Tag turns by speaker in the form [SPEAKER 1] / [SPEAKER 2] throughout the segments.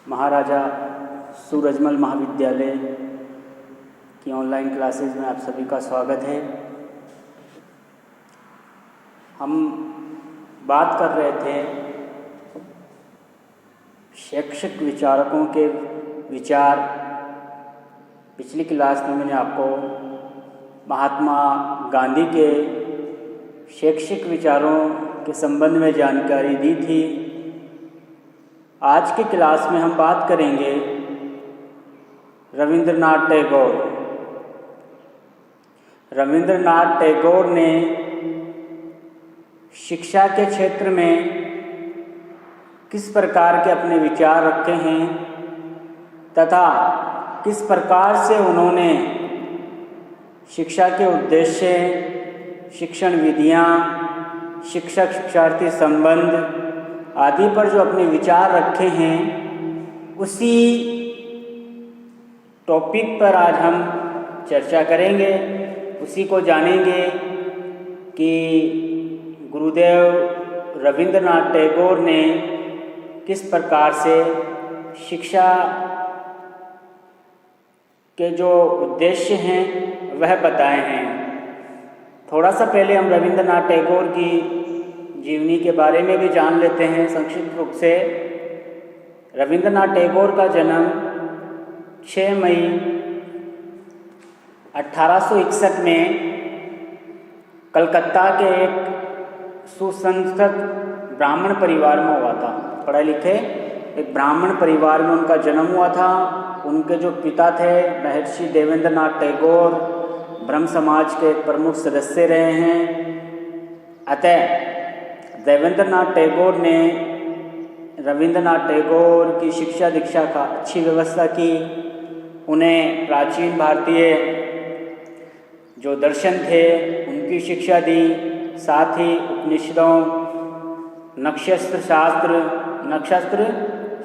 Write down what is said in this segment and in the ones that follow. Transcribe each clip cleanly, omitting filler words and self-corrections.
[SPEAKER 1] महाराजा सूरजमल महाविद्यालय की online classes में आप सभी का स्वागत है। हम बात कर रहे थे शैक्षिक विचारकों के विचार। पिछली क्लास में मैंने आपको महात्मा गांधी के शैक्षिक विचारों के संबंध में जानकारी दी थी। आज की क्लास में हम बात करेंगे रविंद्रनाथ टैगोर। रविंद्रनाथ टैगोर ने शिक्षा के क्षेत्र में किस प्रकार के अपने विचार रखे हैं तथा किस प्रकार से उन्होंने शिक्षा के उद्देश्य, शिक्षण विधियाँ, शिक्षक शिक्षार्थी संबंध आदि पर जो अपने विचार रखे हैं, उसी टॉपिक पर आज हम चर्चा करेंगे। उसी को जानेंगे कि गुरुदेव रविंद्रनाथ टैगोर ने किस प्रकार से शिक्षा के जो उद्देश्य हैं वह बताए हैं। थोड़ा सा पहले हम रविंद्रनाथ टैगोर की जीवनी के बारे में भी जान लेते हैं संक्षिप्त रूप से। रविंद्रनाथ टैगोर का जन्म 6 मई 1861 में कलकत्ता के एक सुसंस्कृत ब्राह्मण परिवार में हुआ था। पढ़े लिखे एक ब्राह्मण परिवार में उनका जन्म हुआ था। उनके जो पिता थे महर्षि देवेंद्रनाथ टैगोर ब्रह्म समाज के प्रमुख सदस्य रहे हैं। अतः देवेंद्रनाथ टैगोर ने रविंद्रनाथ टैगोर की शिक्षा दीक्षा का अच्छी व्यवस्था की। उन्हें प्राचीन भारतीय जो दर्शन थे उनकी शिक्षा दी। साथ ही उपनिषदों, नक्षत्र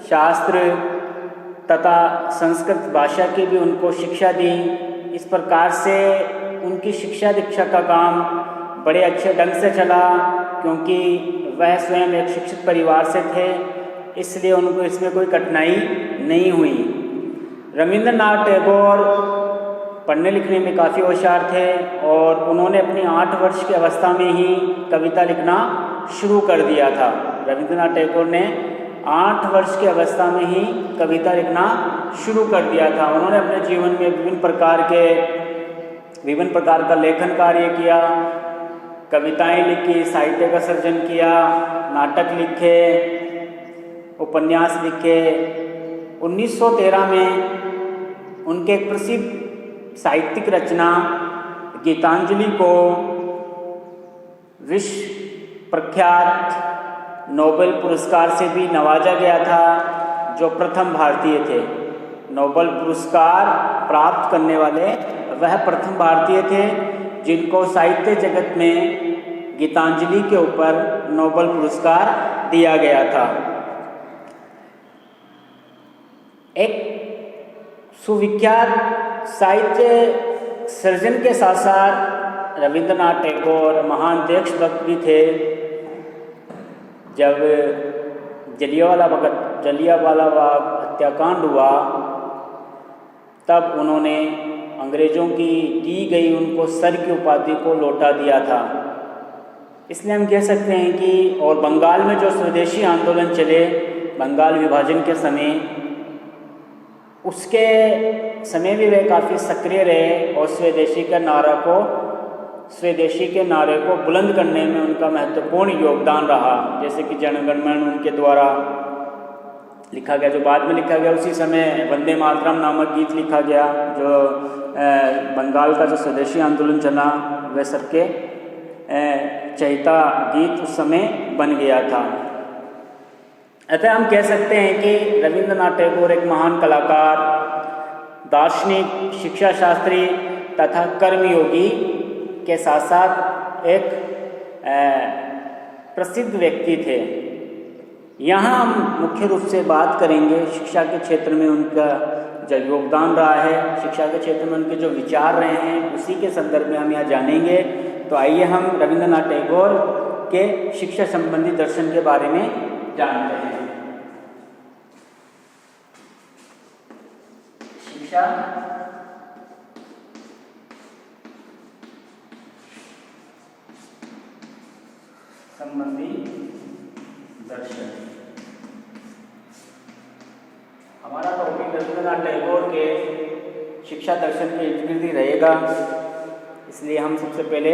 [SPEAKER 1] शास्त्र तथा संस्कृत भाषा की भी उनको शिक्षा दी। इस प्रकार से उनकी शिक्षा दीक्षा का काम बड़े अच्छे ढंग से चला, क्योंकि वह स्वयं एक शिक्षित परिवार से थे, इसलिए उनको इसमें कोई कठिनाई नहीं हुई। रविंद्रनाथ टैगोर पढ़ने लिखने में काफ़ी होशियार थे और उन्होंने अपनी 8 वर्ष की अवस्था में ही कविता लिखना शुरू कर दिया था। रविंद्रनाथ टैगोर ने 8 वर्ष की अवस्था में ही कविता लिखना शुरू कर दिया था। उन्होंने अपने जीवन में विभिन्न प्रकार का लेखन कार्य किया, कविताएं लिखी, साहित्य का सर्जन किया, नाटक लिखे, उपन्यास लिखे। 1913 में उनके एक प्रसिद्ध साहित्यिक रचना गीतांजलि को विश्व प्रख्यात नोबेल पुरस्कार से भी नवाजा गया था, जो प्रथम भारतीय थे। नोबेल पुरस्कार प्राप्त करने वाले वह प्रथम भारतीय थे जिनको साहित्य जगत में गीतांजलि के ऊपर नोबेल पुरस्कार दिया गया था। एक सुविख्यात साहित्य सर्जन के साथ साथ रविंद्रनाथ टैगोर महान देशभक्त भी थे। जब जलियांवाला बाग हत्याकांड हुआ तब उन्होंने अंग्रेज़ों की दी गई उनको सर की उपाधि को लौटा दिया था। इसलिए हम कह सकते हैं कि और बंगाल में जो स्वदेशी आंदोलन चले, बंगाल विभाजन के समय, उसके समय भी वे काफ़ी सक्रिय रहे और स्वदेशी के नारे को बुलंद करने में उनका महत्वपूर्ण योगदान रहा। जैसे कि जनगण मन उनके द्वारा लिखा गया, जो बाद में लिखा गया। उसी समय वंदे मातरम नामक गीत लिखा गया, जो बंगाल का जो स्वदेशी आंदोलन चला वह सबके चहेता गीत उस समय बन गया था। अतः हम कह सकते हैं कि रविंद्रनाथ टैगोर एक महान कलाकार, दार्शनिक, शिक्षा शास्त्री तथा कर्मयोगी के साथ साथ एक प्रसिद्ध व्यक्ति थे। यहाँ हम मुख्य रूप से बात करेंगे शिक्षा के क्षेत्र में उनका जो योगदान रहा है, शिक्षा के क्षेत्र में उनके जो विचार रहे हैं, उसी के संदर्भ में हम यहाँ जानेंगे। तो आइए हम रविंद्रनाथ टैगोर के शिक्षा संबंधी दर्शन के बारे में जानते हैं। शिक्षा संबंधी दर्शन। हमारा टॉपिक रविंद्रनाथ टैगोर के शिक्षा दर्शन के इर्द गिर्द ही रहेगा, इसलिए हम सबसे पहले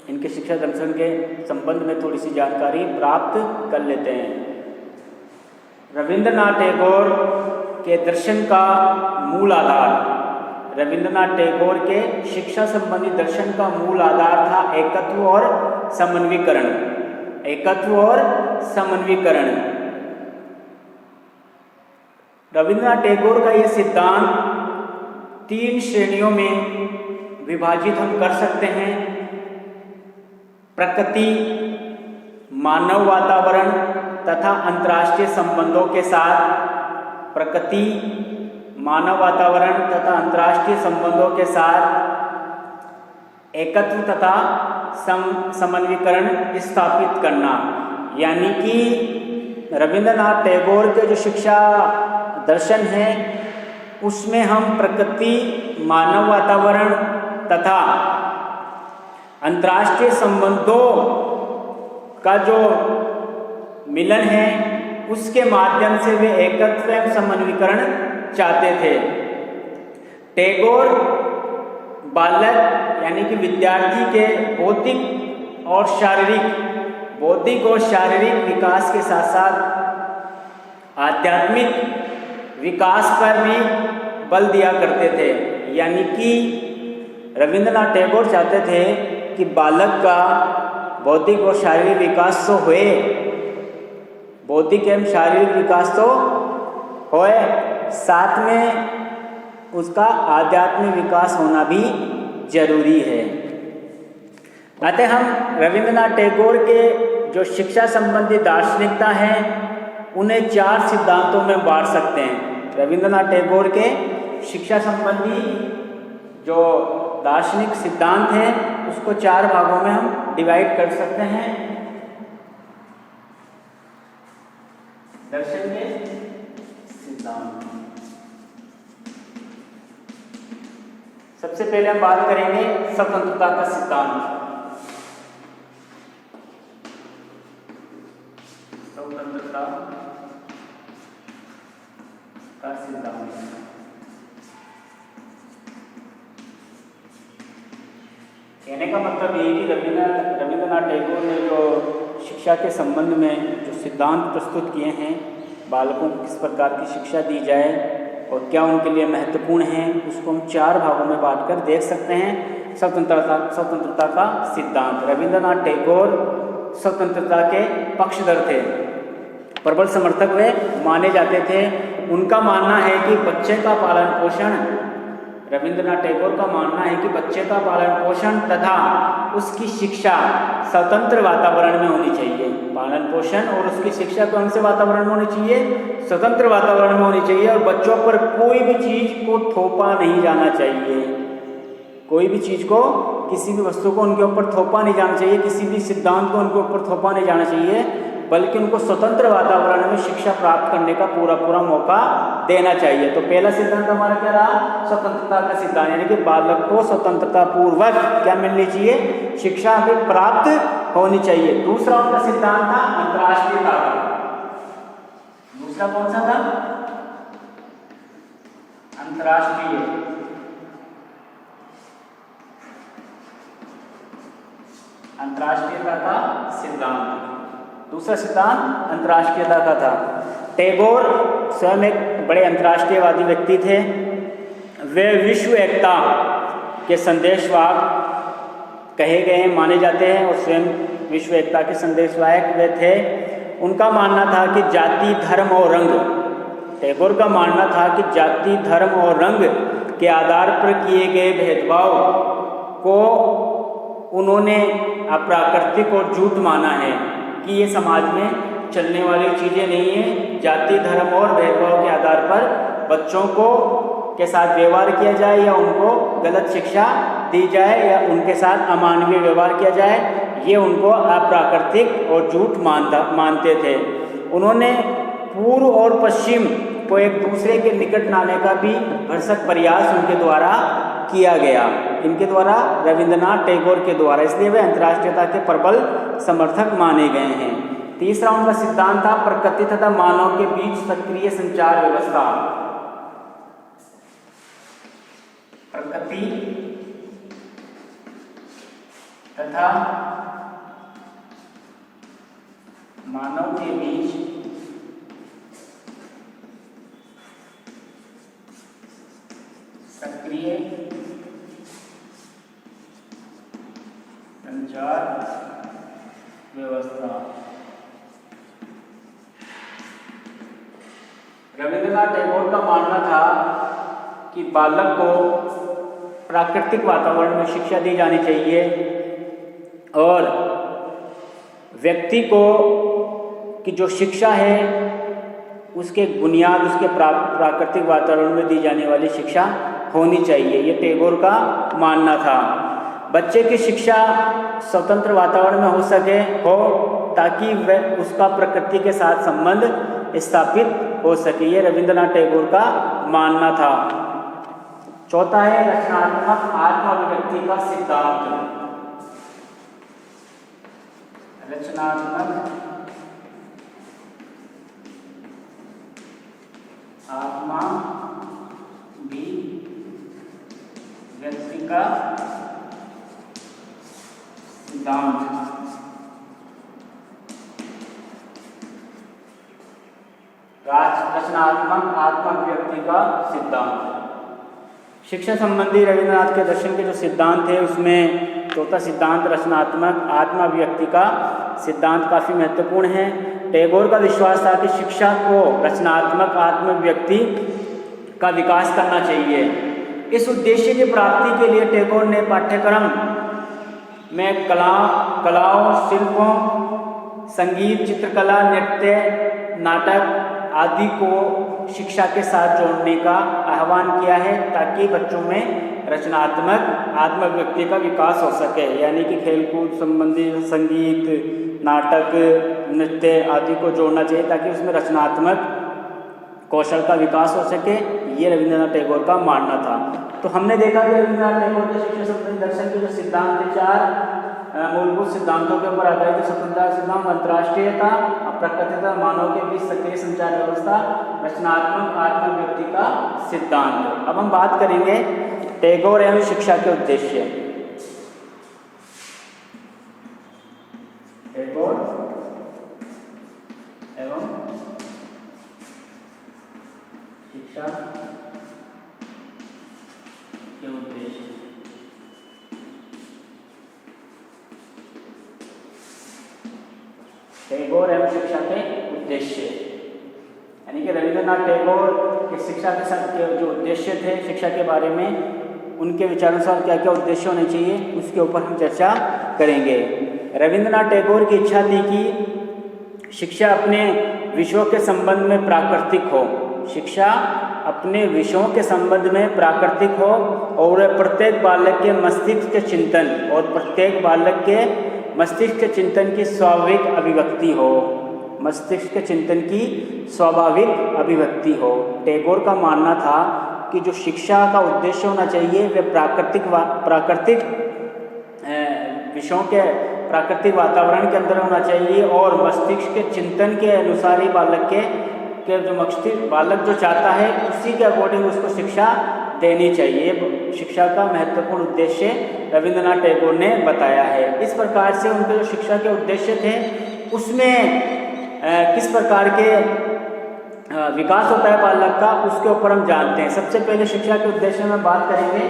[SPEAKER 1] इनके शिक्षा दर्शन के संबंध में थोड़ी सी जानकारी प्राप्त कर लेते हैं। रविंद्रनाथ टैगोर के दर्शन का मूल आधार, रविंद्रनाथ टैगोर के शिक्षा संबंधी दर्शन का मूल आधार था एकत्व और समन्वीकरण। एकत्व और समन्वीकरण। रविंद्रनाथ टैगोर का यह सिद्धांत 3 श्रेणियों में विभाजित हम कर सकते हैं। प्रकृति, मानव वातावरण तथा अंतर्राष्ट्रीय संबंधों के साथ, प्रकृति, मानव वातावरण तथा अंतर्राष्ट्रीय संबंधों के साथ एकत्व तथा समन्वीकरण स्थापित करना। यानी कि रविंद्रनाथ टैगोर के जो शिक्षा दर्शन है उसमें हम प्रकृति, मानव वातावरण तथा अंतर्राष्ट्रीय संबंधों का जो मिलन है उसके माध्यम से वे एकत्व एवं समन्वीकरण चाहते थे। टैगोर बालक यानी कि विद्यार्थी के बौद्धिक और शारीरिक विकास के साथ साथ आध्यात्मिक विकास पर भी बल दिया करते थे। यानी कि रविंद्रनाथ टैगोर चाहते थे कि बालक का बौद्धिक और शारीरिक विकास तो होए, बौद्धिक एवं शारीरिक विकास तो होए, साथ में उसका आध्यात्मिक विकास होना भी जरूरी है। अतः हम रविंद्रनाथ टैगोर के जो शिक्षा संबंधी दार्शनिकता है उन्हें 4 सिद्धांतों में बांट सकते हैं। रविंद्रनाथ टैगोर के शिक्षा संबंधी जो दार्शनिक सिद्धांत है उसको 4 भागों में हम डिवाइड कर सकते हैं। दर्शन के सिद्धांत। सबसे पहले हम बात करेंगे स्वतंत्रता का सिद्धांत। स्वतंत्रता का सिद्धांत। कहने का मतलब ये कि रविंद्रनाथ टैगोर ने जो शिक्षा के संबंध में जो सिद्धांत प्रस्तुत किए हैं, बालकों को किस प्रकार की शिक्षा दी जाए और क्या उनके लिए महत्वपूर्ण है, उसको हम 4 भागों में बांटकर देख सकते हैं। स्वतंत्रता का सिद्धांत। रविंद्रनाथ टैगोर स्वतंत्रता के पक्षधर थे, प्रबल समर्थक वे माने जाते थे। उनका मानना है कि बच्चे का पालन पोषण, रविंद्रनाथ टैगोर का मानना है कि बच्चे का पालन पोषण तथा उसकी शिक्षा स्वतंत्र वातावरण में होनी चाहिए। पालन पोषण और उसकी शिक्षा कौन से वातावरण में होनी चाहिए? स्वतंत्र वातावरण में होनी चाहिए। और बच्चों पर कोई भी चीज़ को थोपा नहीं जाना चाहिए। कोई भी चीज़ को, किसी भी वस्तु को उनके ऊपर थोपा नहीं जाना चाहिए, किसी भी सिद्धांत को उनके ऊपर थोपा नहीं जाना चाहिए, बल्कि उनको स्वतंत्र वातावरण में शिक्षा प्राप्त करने का पूरा मौका देना चाहिए। तो पहला सिद्धांत हमारा क्या रहा? स्वतंत्रता का सिद्धांत। यानी कि बालक को स्वतंत्रता पूर्वक क्या मिलनी चाहिए? शिक्षा भी प्राप्त होनी चाहिए। दूसरा उनका सिद्धांत था अंतर्राष्ट्रीयता का। दूसरा कौन सा था? अंतर्राष्ट्रीयता का सिद्धांत। दूसरा सिद्धांत अंतर्राष्ट्रीयता का था। टैगोर स्वयं एक बड़े अंतर्राष्ट्रीयवादी व्यक्ति थे। वे विश्व एकता के संदेशवाहक कहे गए माने जाते हैं और स्वयं विश्व एकता के संदेशवाहक वे थे। उनका मानना था कि जाति, धर्म और रंग, टैगोर का मानना था कि जाति, धर्म और रंग के आधार पर किए गए भेदभाव को उन्होंने अप्राकृतिक और झूठ माना है कि ये समाज में चलने वाली चीज़ें नहीं हैं। जाति, धर्म और भेदभाव के आधार पर बच्चों को के साथ व्यवहार किया जाए या उनको गलत शिक्षा दी जाए या उनके साथ अमानवीय व्यवहार किया जाए, ये उनको अप्राकृतिक और झूठ मानते थे। उन्होंने पूर्व और पश्चिम को एक दूसरे के निकट लाने का भी भरसक प्रयास उनके द्वारा किया गया, इनके द्वारा, रविंद्रनाथ टैगोर के द्वारा, इसलिए वे अंतर्राष्ट्रीयता के प्रबल समर्थक माने गए हैं। तीसरा उनका सिद्धांत था प्रकृति तथा मानव के बीच सक्रिय संचार व्यवस्था। प्रकृति तथा मानव के बीच सक्रिय संचार व्यवस्था। रविंद्रनाथ टैगोर का मानना था कि बालक को प्राकृतिक वातावरण में शिक्षा दी जानी चाहिए और व्यक्ति को की जो शिक्षा है उसके बुनियाद उसके प्राकृतिक वातावरण में दी जाने वाली शिक्षा होनी चाहिए, ये टैगोर का मानना था। बच्चे की शिक्षा स्वतंत्र वातावरण में हो सके हो ताकि वह उसका प्रकृति के साथ संबंध स्थापित हो सके, ये रविंद्रनाथ टैगोर का मानना था। चौथा है रचनात्मक आत्म अभिव्यक्ति का सिद्धांत। रचनात्मक आत्मा भी व्यक्ति का सिद्धांत। रचनात्मक आत्माभिव्यक्ति का सिद्धांत। शिक्षा संबंधी रविंद्रनाथ के दर्शन के जो सिद्धांत है उसमें चौथा सिद्धांत रचनात्मक आत्माभिव्यक्ति का सिद्धांत काफ़ी महत्वपूर्ण है। टैगोर का विश्वास था कि शिक्षा को रचनात्मक आत्माभिव्यक्ति का विकास करना चाहिए। इस उद्देश्य की प्राप्ति के लिए टैगोर ने पाठ्यक्रम में कलाओं, शिल्पों, संगीत, चित्रकला, नृत्य, नाटक आदि को शिक्षा के साथ जोड़ने का आह्वान किया है ताकि बच्चों में रचनात्मक आत्माभिव्यक्ति का विकास हो सके, यानी कि खेलकूद संबंधी संगीत, नाटक, नृत्य आदि को जोड़ना चाहिए ताकि उसमें रचनात्मक कौशल का विकास हो सके, ये रविंद्रनाथ टैगोर का मानना था। तो हमने देखा कि रविंद्रनाथ टैगोर के शिक्षा संबंधी दर्शन के जो सिद्धांत थे, चार मूलभूत सिद्धांतों के ऊपर आधारित स्वतंत्रता सिद्धांत, अंतर्राष्ट्रीयता, प्रकृतिता, मानव के बीच सक्रिय संचार व्यवस्था, रचनात्मक आत्माभिव्यक्ति का सिद्धांत। अब हम बात करेंगे टैगोर एवं शिक्षा के उद्देश्य। टैगोर एवं शिक्षा के उद्देश्य। टैगोर एवं शिक्षा के उद्देश्य, यानी कि रविंद्रनाथ टैगोर की शिक्षा के साथ के जो उद्देश्य थे शिक्षा के बारे में, उनके विचारानुसार क्या क्या उद्देश्य होने चाहिए उसके ऊपर हम चर्चा करेंगे। रविंद्रनाथ टैगोर की इच्छा थी कि शिक्षा अपने विषयों के संबंध में प्राकृतिक हो, शिक्षा अपने विषयों के संबंध में प्राकृतिक हो और प्रत्येक बालक के मस्तिष्क के चिंतन और प्रत्येक बालक के मस्तिष्क के चिंतन की स्वाभाविक अभिव्यक्ति हो, मस्तिष्क के चिंतन की स्वाभाविक अभिव्यक्ति हो। टैगोर का मानना था कि जो शिक्षा का उद्देश्य होना चाहिए वह प्राकृतिक विषयों के प्राकृतिक वातावरण के अंदर होना चाहिए और मस्तिष्क के चिंतन के अनुसार ही बालक के जो मस्तिष्क बालक जो चाहता है उसी के अकॉर्डिंग उसको शिक्षा देनी चाहिए। शिक्षा का महत्वपूर्ण उद्देश्य रविंद्रनाथ टैगोर ने बताया है। इस प्रकार से उनके जो शिक्षा के उद्देश्य थे उसमें किस प्रकार के विकास होता है बालक का उसके ऊपर हम जानते हैं। सबसे पहले शिक्षा के उद्देश्य में बात करेंगे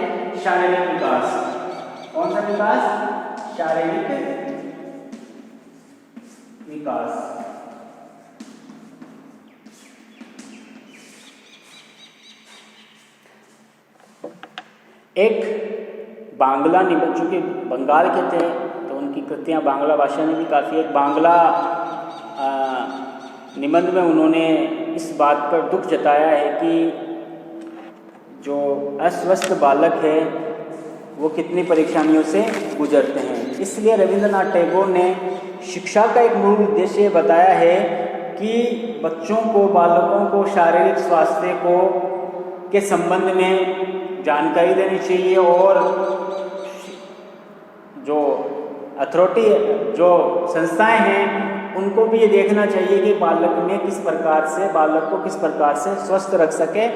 [SPEAKER 1] शारीरिक विकास। कौन सा विकास? शारीरिक विकास। एक बांग्ला निबंध, चूँकि बंगाल के थे तो उनकी कृतियाँ बांग्ला भाषा में भी काफ़ी, एक बांग्ला निबंध में उन्होंने इस बात पर दुख जताया है कि जो अस्वस्थ बालक है वो कितनी परेशानियों से गुजरते हैं। इसलिए रविंद्रनाथ टैगोर ने शिक्षा का एक मूल उद्देश्य बताया है कि बच्चों को, बालकों को शारीरिक स्वास्थ्य को के संबंध में जानकारी देनी चाहिए और जो अथॉरिटी, जो संस्थाएं हैं, उनको भी ये देखना चाहिए कि बालक को किस प्रकार से स्वस्थ रख सके,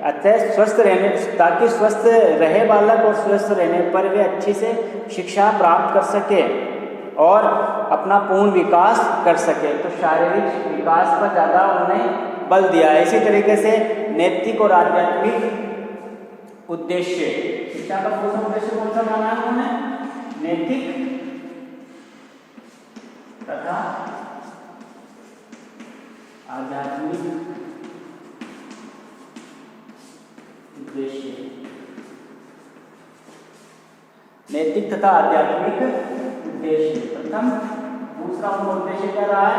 [SPEAKER 1] अतः स्वस्थ रहने, ताकि स्वस्थ रहे बालक और स्वस्थ रहने पर वे अच्छी से शिक्षा प्राप्त कर सके और अपना पूर्ण विकास कर सके। तो शारीरिक विकास पर ज़्यादा उन्होंने बल दिया है। इसी तरीके से नैतिक और आध्यात्मिक उद्देश्य, शिक्षा का दूसरा उद्देश्य कौन सा माना है उन्होंने? नैतिक तथा आध्यात्मिक उद्देश्य। नैतिक तथा आध्यात्मिक उद्देश्य प्रथम। दूसरा उनका उद्देश्य क्या रहा है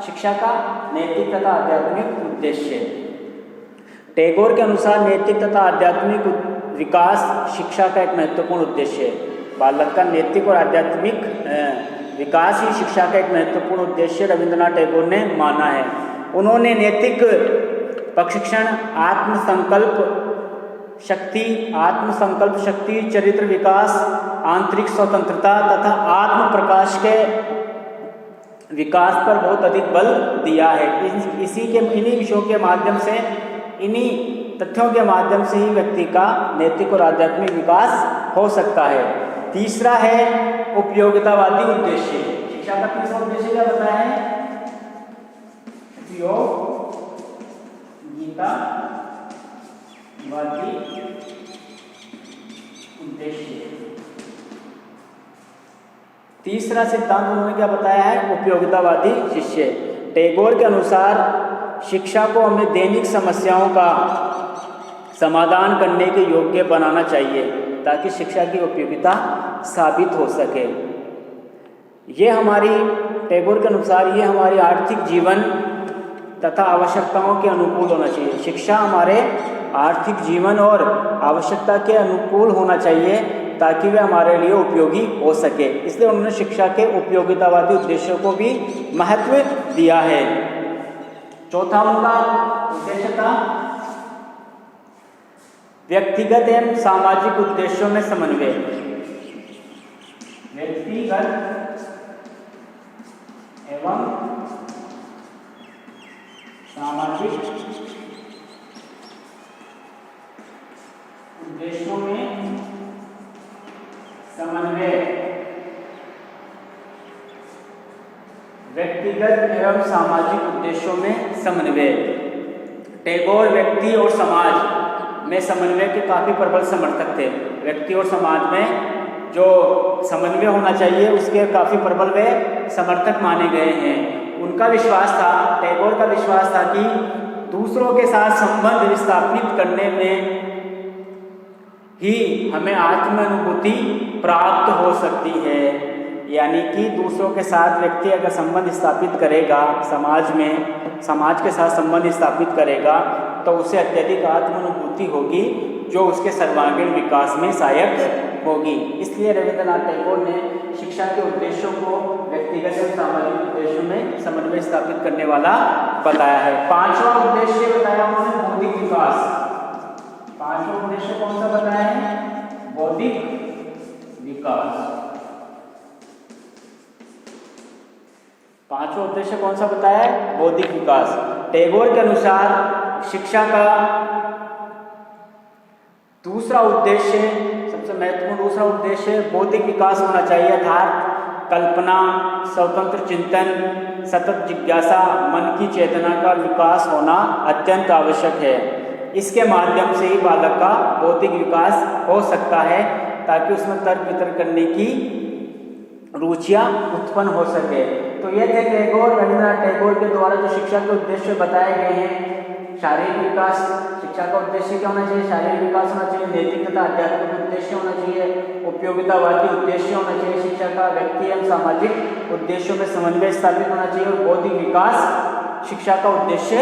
[SPEAKER 1] शिक्षा का? नैतिक तथा आध्यात्मिक उद्देश्य। टैगोर के अनुसार नैतिक तथा आध्यात्मिक विकास शिक्षा का एक महत्वपूर्ण उद्देश्य है। बालक का नैतिक और आध्यात्मिक विकास ही शिक्षा का एक महत्वपूर्ण उद्देश्य रविंद्रनाथ टैगोर ने माना है। उन्होंने नैतिक प्रशिक्षण, आत्मसंकल्प शक्ति, चरित्र विकास, आंतरिक स्वतंत्रता तथा आत्म प्रकाश के विकास पर बहुत अधिक बल दिया है। इन्हीं विषयों के माध्यम से, इन्हीं तथ्यों के माध्यम से ही व्यक्ति का नैतिक और आध्यात्मिक विकास हो सकता है। तीसरा है उपयोगितावादी उद्देश्य। शिक्षा का तीसरा उद्देश्य क्या बताया है? उपयोगितावादी उद्देश्य। तीसरा सिद्धांत उन्होंने क्या बताया है? उपयोगितावादी शिष्य। टैगोर के अनुसार शिक्षा को हमें दैनिक समस्याओं का समाधान करने के योग्य बनाना चाहिए ताकि शिक्षा की उपयोगिता साबित हो सके। टैगोर के अनुसार ये हमारी आर्थिक जीवन तथा आवश्यकताओं के अनुकूल होना चाहिए। शिक्षा हमारे आर्थिक जीवन और आवश्यकता के अनुकूल होना चाहिए ताकि वे हमारे लिए उपयोगी हो सके। इसलिए उन्होंने शिक्षा के उपयोगितावादी उद्देश्यों को भी महत्व दिया है। चौथा उनका उद्देश्य था व्यक्तिगत एवं सामाजिक उद्देश्यों में समन्वय। व्यक्तिगत एवं सामाजिक उद्देश्यों में समन्वय। व्यक्तिगत एवं सामाजिक उद्देश्यों में समन्वय। टैगोर व्यक्ति और समाज में समन्वय के काफ़ी प्रबल समर्थक थे। व्यक्ति और समाज में जो समन्वय होना चाहिए उसके काफ़ी प्रबल वे समर्थक माने गए हैं। उनका विश्वास था, टैगोर का विश्वास था कि दूसरों के साथ संबंध स्थापित करने में ही हमें आत्मानुभूति प्राप्त हो सकती है। यानी कि दूसरों के साथ व्यक्ति अगर संबंध स्थापित करेगा, समाज के साथ संबंध स्थापित करेगा तो उसे अत्यधिक आत्मानुभूति होगी जो उसके सर्वांगीण विकास में सहायक होगी। इसलिए रविंद्रनाथ टैगोर ने शिक्षा के उद्देश्यों को व्यक्तिगत और सामाजिक उद्देश्यों में समन्वय स्थापित करने वाला बताया है। पांचवा उद्देश्य बताया उन्होंने बौद्धिक विकास। पांचवा उद्देश्य कौन सा बताया है? बौद्धिक विकास। पांचवा उद्देश्य कौन सा बताया है? बौद्धिक विकास। टैगोर के अनुसार शिक्षा का दूसरा उद्देश्य, सबसे महत्वपूर्ण दूसरा उद्देश्य बौद्धिक विकास होना चाहिए। अर्थात कल्पना, स्वतंत्र चिंतन, सतत जिज्ञासा, मन की चेतना का विकास होना अत्यंत आवश्यक है। इसके माध्यम से ही बालक का बौद्धिक विकास हो सकता है ताकि उसमें तर्क वितर्क करने की रुचियाँ उत्पन्न हो सके। तो ये थे रविंद्रनाथ टैगोर के द्वारा जो शिक्षा के उद्देश्य बताए गए हैं। शारीरिक विकास, शिक्षा का उद्देश्य क्या होना चाहिए? शारीरिक विकास होना चाहिए। नैतिक तथा आध्यात्मिक उद्देश्य होना चाहिए। उपयोगितावादी उद्देश्य होना चाहिए। शिक्षा का व्यक्ति एवं सामाजिक उद्देश्यों में समन्वय स्थापित होना चाहिए और बौद्धिक विकास शिक्षा का उद्देश्य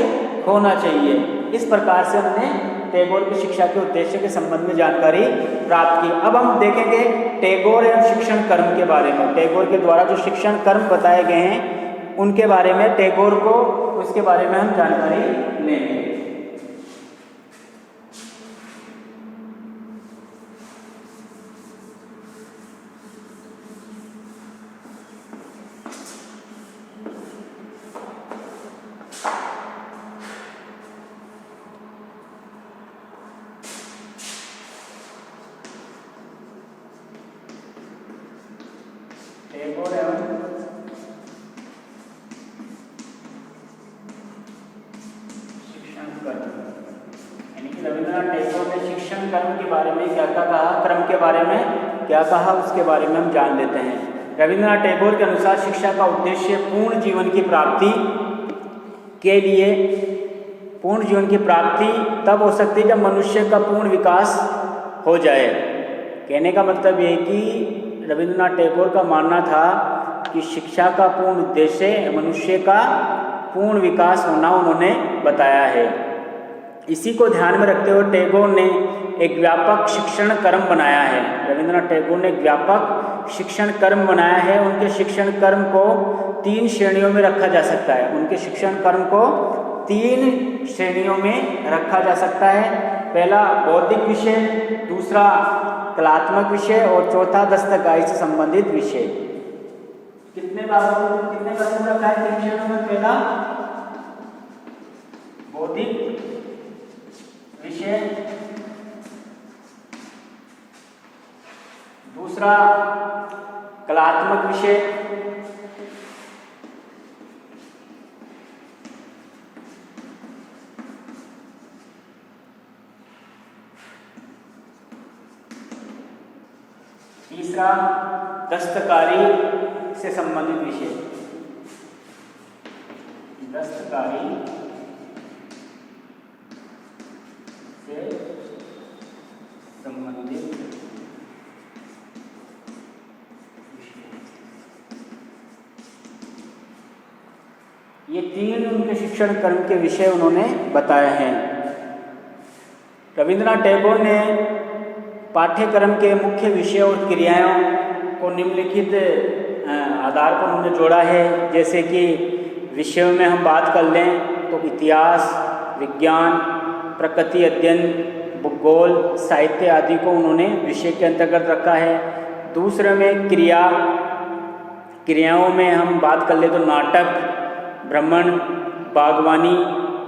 [SPEAKER 1] होना चाहिए। इस प्रकार से हमने टैगोर की शिक्षा के उद्देश्य के संबंध में जानकारी प्राप्त की। अब हम देखेंगे टैगोर एवं शिक्षण कर्म के बारे में। टैगोर के द्वारा जो शिक्षण कर्म बताए गए हैं उनके बारे में, टैगोर को उसके बारे में हम जानकारी लेंगे। टैगोर एवं शिक्षण कर्म, यानी कि रविंद्रनाथ टैगोर ने शिक्षण कर्म के बारे में क्या क्या कहा, क्रम के बारे में क्या कहा, उसके बारे में हम जान लेते हैं। रविंद्रनाथ टैगोर के अनुसार शिक्षा का उद्देश्य पूर्ण जीवन की प्राप्ति के लिए, पूर्ण जीवन की प्राप्ति तब हो सकती है जब मनुष्य का पूर्ण विकास हो जाए। कहने का मतलब ये कि रविंद्रनाथ टैगोर का मानना था कि शिक्षा का पूर्ण उद्देश्य मनुष्य का पूर्ण विकास होना उन्होंने बताया है। इसी को ध्यान में रखते हुए टैगोर ने एक व्यापक शिक्षण कर्म बनाया है। रविंद्रनाथ टैगोर ने एक व्यापक शिक्षण कर्म बनाया है। उनके शिक्षण कर्म को 3 श्रेणियों में रखा जा सकता है। उनके शिक्षण कर्म को 3 श्रेणियों में रखा जा सकता है। पहला बौद्धिक विषय, दूसरा कलात्मक विषय और चौथा दस्तकारी से संबंधित विषय। कितने भागों में रखा है 3 श्रेणियों में? पहला बौद्धिक विषय, दूसरा कलात्मक विषय, तीसरा दस्तकारी से संबंधित विषय। दस्तकारी से संबंधित विषय। ये 3 उनके शिक्षण कर्म के विषय उन्होंने बताए हैं। रविंद्रनाथ टैगोर ने पाठ्यक्रम के मुख्य विषय और क्रियाओं को निम्नलिखित आधार पर उन्होंने जोड़ा है। जैसे कि विषयों में हम बात कर लें तो इतिहास, विज्ञान, प्रकृति अध्ययन, भूगोल, साहित्य आदि को उन्होंने विषय के अंतर्गत रखा है। दूसरे में क्रियाओं में हम बात कर ले तो नाटक, भ्रमण, बागवानी,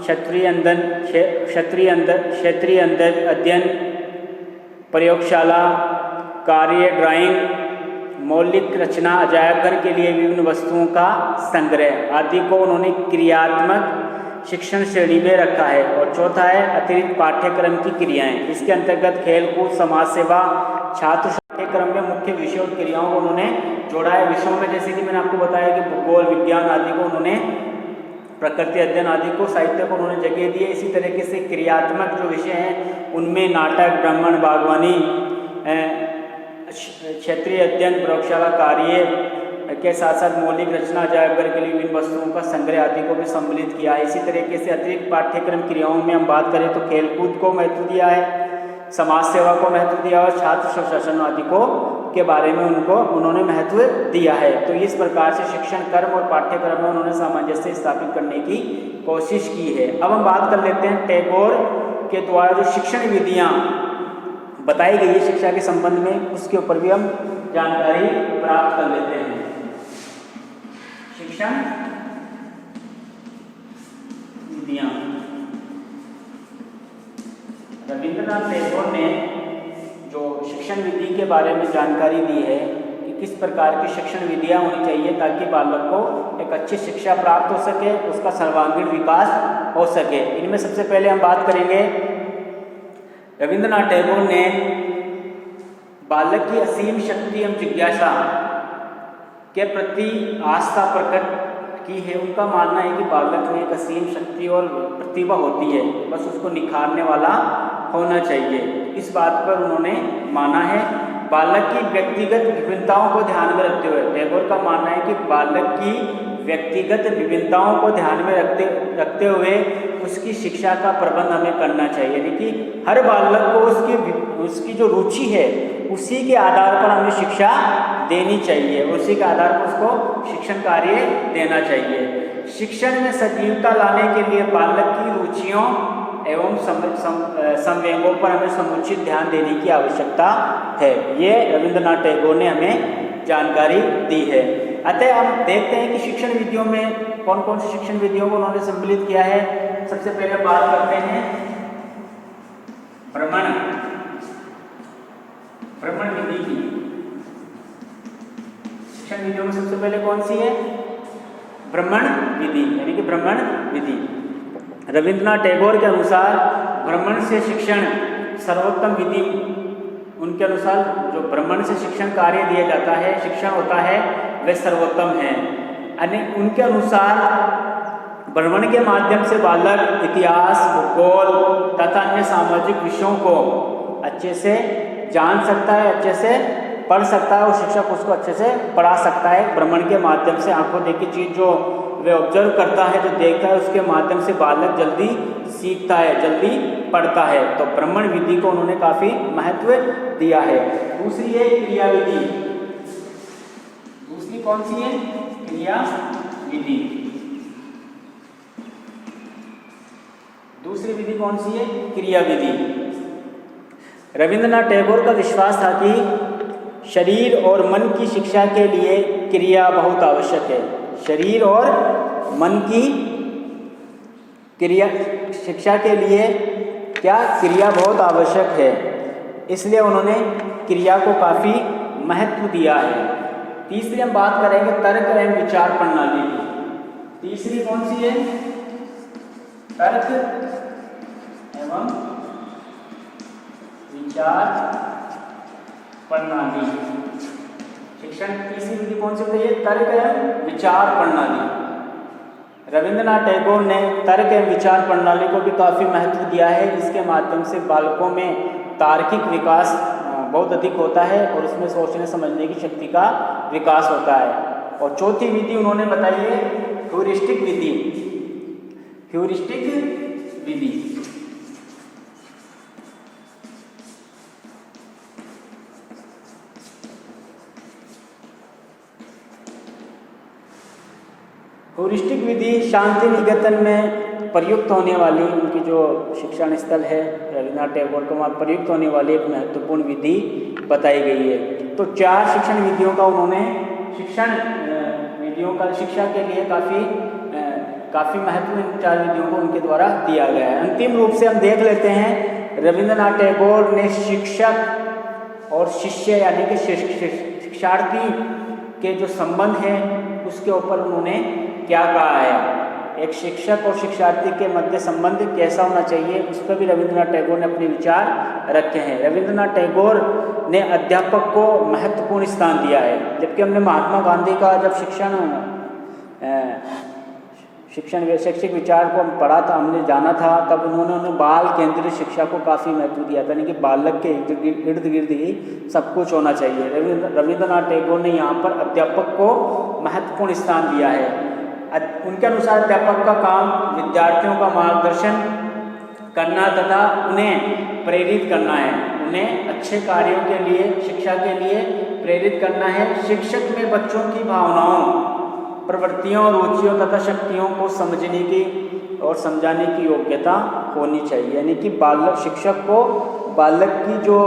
[SPEAKER 1] क्षेत्रीय अध्ययन, प्रयोगशाला, कार्य, ड्राइंग, मौलिक रचना, अजायबघर के लिए विभिन्न वस्तुओं का संग्रह आदि को उन्होंने क्रियात्मक शिक्षण श्रेणी में रखा है। और चौथा है अतिरिक्त पाठ्यक्रम की क्रियाएं। इसके अंतर्गत खेलकूद, समाज सेवा, छात्र पाठ्यक्रम में मुख्य विषय और क्रियाओं को उन्होंने जोड़ा है। विषयों में जैसे कि मैंने आपको बताया कि भूगोल, विज्ञान आदि को उन्होंने, प्रकृति अध्ययन आदि को, साहित्य को उन्होंने जगह दी है। इसी तरीके से क्रियात्मक जो विषय हैं उनमें नाटक, भ्रमण, बागवानी, क्षेत्रीय अध्ययन, प्रयोगशाला, कार्य के साथ साथ मौलिक रचना, अजायबघर के लिए विभिन्न वस्तुओं का संग्रह आदि को भी सम्मिलित किया है। इसी तरीके से अतिरिक्त पाठ्यक्रम क्रियाओं में हम बात करें तो खेलकूद को महत्व दिया है, समाज सेवा को महत्व दिया और छात्र स्वशासन आदि को के बारे में उन्होंने महत्व दिया है। तो इस प्रकार से शिक्षण कर्म और पाठ्यक्रम में उन्होंने सामंजस्य स्थापित करने की कोशिश की है। अब हम बात कर लेते हैं टैगोर के द्वारा जो शिक्षण विधियाँ बताई गई है शिक्षा के संबंध में, उसके ऊपर भी हम जानकारी प्राप्त कर लेते हैं। शिक्षण विधियाँ, रविंद्रनाथ टैगोर ने जो शिक्षण विधि के बारे में जानकारी दी है कि किस प्रकार की शिक्षण विधियाँ होनी चाहिए ताकि बालक को एक अच्छी शिक्षा प्राप्त हो सके, उसका सर्वांगीण विकास हो सके। इनमें सबसे पहले हम बात करेंगे, रविंद्रनाथ टैगोर ने बालक की असीम शक्ति एवं जिज्ञासा के प्रति आस्था प्रकट की है। उनका मानना है कि बालक में एक असीम शक्ति और प्रतिभा होती है, बस उसको निखारने वाला होना चाहिए। इस बात पर उन्होंने माना है। बालक की व्यक्तिगत विभिन्नताओं को ध्यान में रखते हुए, टैगोर का मानना है कि बालक की व्यक्तिगत विभिन्नताओं को ध्यान में रखते हुए उसकी शिक्षा का प्रबंध हमें करना चाहिए। यानी कि हर बालक को उसकी जो रुचि है उसी के आधार पर हमें शिक्षा देनी चाहिए, उसी के आधार पर उसको शिक्षण कार्य देना चाहिए। शिक्षण में सजीवता लाने के लिए बालक की रुचियों एवं संवेगों पर हमें समुचित ध्यान देने की आवश्यकता है। ये रविंद्रनाथ टैगोर ने हमें जानकारी दी है। अतः हम देखते हैं कि शिक्षण विधियों में कौन कौन सी शिक्षण विधियों को उन्होंने सम्मिलित किया है। सबसे पहले बात करते हैं भ्रमण विधि की। शिक्षण विधियों में सबसे पहले कौन सी है? भ्रमण विधि, यानी कि भ्रमण विधि। रविंद्रनाथ टैगोर के अनुसार भ्रमण से शिक्षण सर्वोत्तम विधि, उनके अनुसार जो भ्रमण से शिक्षण कार्य दिया जाता है, शिक्षण होता है, वह सर्वोत्तम है। उनके अनुसार भ्रमण के माध्यम से बालक इतिहास, भूगोल तथा अन्य सामाजिक विषयों को अच्छे से जान सकता है, अच्छे से पढ़ सकता है और शिक्षक उसको अच्छे से पढ़ा सकता है। भ्रमण के माध्यम से आंखों देखी चीज़ जो वे ऑब्जर्व करता है, जो देखता है, उसके माध्यम से बालक जल्दी सीखता है, जल्दी पढ़ता है। तो भ्रमण विधि को उन्होंने काफ़ी महत्व दिया है। दूसरी है क्रिया विधि। दूसरी कौन सी है? क्रिया विधि। दूसरी विधि कौन सी है? क्रिया विधि। रविंद्रनाथ टैगोर का विश्वास था कि शरीर और मन की शिक्षा के लिए क्रिया बहुत आवश्यक है। शरीर और मन की क्रिया शिक्षा के लिए क्या? क्रिया बहुत आवश्यक है। इसलिए उन्होंने क्रिया को काफ़ी महत्व दिया है। तीसरी हम बात करेंगे तर्क एवं विचार प्रणाली की। तीसरी कौन सी है? तर्क एवं विचार प्रणाली। शिक्षण तीसरी विधि कौन सी है? तर्क एवं विचार प्रणाली। रविंद्रनाथ टैगोर ने तर्क एवं विचार प्रणाली को भी काफ़ी महत्व दिया है। इसके माध्यम से बालकों में तार्किक विकास बहुत अधिक होता है और उसमें सोचने समझने की शक्ति का विकास होता है। और चौथी विधि उन्होंने बताई है ह्यूरिस्टिक विधि। ह्यूरिस्टिक विधि ह्यूरिस्टिक विधि शांति निकेतन में प्रयुक्त होने वाली, उनकी जो शिक्षण स्थल है रविंद्रनाथ टैगोर को, वहाँ प्रयुक्त होने वाली एक महत्वपूर्ण विधि बताई गई है। तो 4 शिक्षण विधियों का उन्होंने शिक्षण विधियों का शिक्षा के लिए काफ़ी महत्व इन 4 विधियों को उनके द्वारा दिया गया है। अंतिम रूप से हम देख लेते हैं रविंद्रनाथ टैगोर ने शिक्षक और शिष्य यानी कि शिक्षार्थी के जो संबंध है उसके ऊपर उन्होंने क्या कहा है। एक शिक्षक और शिक्षार्थी के मध्य संबंध कैसा होना चाहिए, उस पर भी रविंद्रनाथ टैगोर ने अपने विचार रखे हैं। रविंद्रनाथ टैगोर ने अध्यापक को महत्वपूर्ण स्थान दिया है। जबकि हमने महात्मा गांधी का जब शैक्षिक विचार को हम पढ़ा था, हमने जाना था, तब उन्होंने बाल केंद्रित शिक्षा को काफ़ी महत्व दिया था, यानी कि बालक के इर्द गिर्द ही सब कुछ होना चाहिए। रविंद्रनाथ टैगोर ने यहाँ पर अध्यापक को महत्वपूर्ण स्थान दिया है। उनके अनुसार अध्यापक का काम विद्यार्थियों का मार्गदर्शन करना तथा उन्हें प्रेरित करना है, उन्हें अच्छे कार्यों के लिए, शिक्षा के लिए प्रेरित करना है। शिक्षक में बच्चों की भावनाओं, प्रवृत्तियों, रुचियों तथा शक्तियों को समझने की और समझाने की योग्यता होनी चाहिए। यानी कि शिक्षक को बालक की जो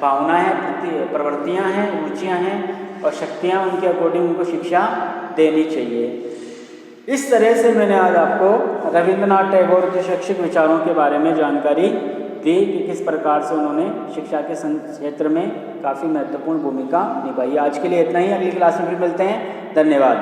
[SPEAKER 1] भावनाएं हैं, प्रवृत्तियां हैं, रुचियां हैं और शक्तियां, उनके अकॉर्डिंग उनको शिक्षा देनी चाहिए। इस तरह से मैंने आज आपको रविंद्रनाथ टैगोर के शैक्षिक विचारों के बारे में जानकारी दी कि किस प्रकार से उन्होंने शिक्षा के क्षेत्र में काफ़ी महत्वपूर्ण भूमिका निभाई। आज के लिए इतना ही, अगली क्लास में फिर मिलते हैं। धन्यवाद।